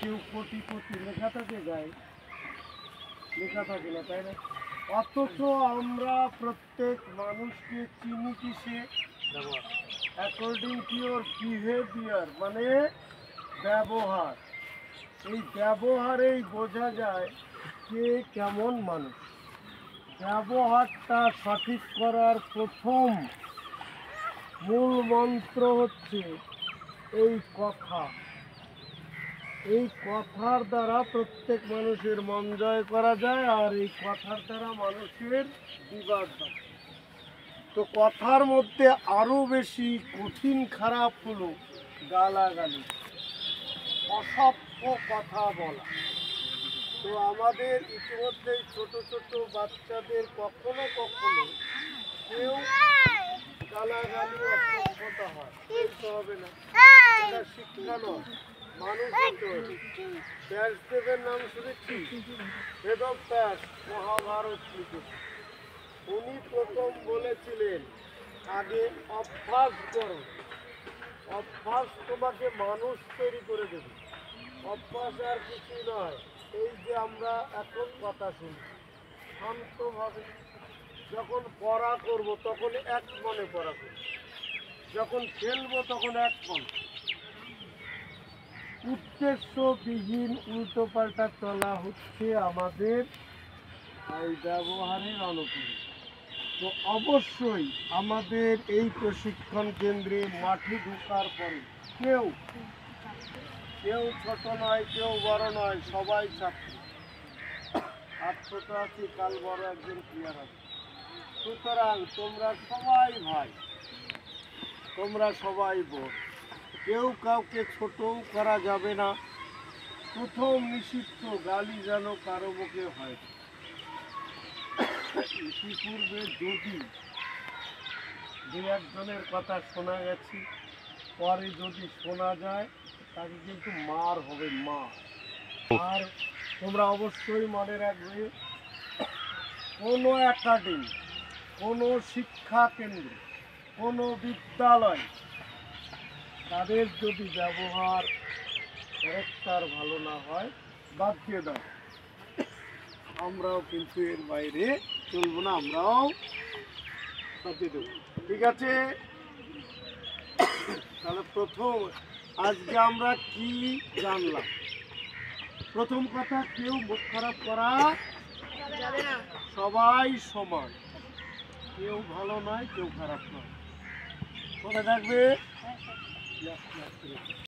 কেউ কোটিপতি লেখা থাকে গায়ে, লেখা থাকে না, তাই না? অথচ আমরা প্রত্যেক মানুষকে চিনি কিসে? অ্যাকর্ডিং টু ইউর বিহেভিয়ার, মানে ব্যবহার। এই ব্যবহারেই বোঝা যায় কে কেমন মানুষ। ব্যবহারটা সঠিক করার প্রথম মূল মন্ত্র হচ্ছে এই কথা। এই কথার দ্বারা প্রত্যেক মানুষের মন জয় করা যায়, আর এই কথার দ্বারা মানুষের বিবাদ বাড়ে। তো কথার মধ্যে আরও বেশি কঠিন খারাপ হলো গালাগালি, অসভ্য কথা বলা। তো আমাদের ইতিমধ্যেই ছোট ছোট বাচ্চাদের কখনো কখনো কেউ গালাগালি অসভ্যতা হয়, বলতে হবে না, এটা শিক্ষা নয়, মানুষ হতে হবে। ব্যাসদেবের নাম শুনেছি, বেদব্যাস মহাভারত লিখেছে। উনি প্রথম বলেছিলেন আগে অভ্যাস করো, অভ্যাস তোমাকে মানুষ তৈরি করে দেবে। অভ্যাস আর কিছুই নয়, এই যে আমরা এখন কথা শুনি শান্তভাবে, যখন পড়া করব তখন এক মনে পড়া করব, যখন খেলবো তখন এক মনে। উদ্দেশ্যবিহীন উল্টোপাল্টা চলা হচ্ছে আমাদের এই ব্যবহারের অনুকূলে। তো অবশ্যই আমাদের এই প্রশিক্ষণ কেন্দ্রে মাঠে ঢোকার পরে কেউ কেউ ছোট নয়, কেউ বড় নয়, সবাই ছাত্র। আজ ছোট আছি, কাল বড় একজন প্লেয়ার আছে। সুতরাং তোমরা সবাই ভাই, তোমরা সবাই বোন, কেউ কাউকে ছোটও করা যাবে না। প্রথম নিষিদ্ধ গালি যেন কারো মুখে হয়। ইতিপূর্বে যদি দু একজনের কথা শোনা গেছে, পরে যদি শোনা যায় তাকে কিন্তু মার হবে, মার। আর তোমরা অবশ্যই মনে রাখবে, কোনো একাডেমি, কোনো শিক্ষা কেন্দ্র, কোনো বিদ্যালয়, তাদের যদি ব্যবহার ক্যারেক্টার ভালো না হয় বাদ দিয়ে দাও। আমরাও কিন্তু এর বাইরে চলবো না, আমরাও বাদ দিয়ে দেবো, ঠিক আছে? তাহলে প্রথম আজকে আমরা কি জানলাম? প্রথম কথা, কেউ মুখ খারাপ করা যাবে না, সবাই সমান, কেউ ভালো নয়, কেউ খারাপ নয়। মনে থাকবে।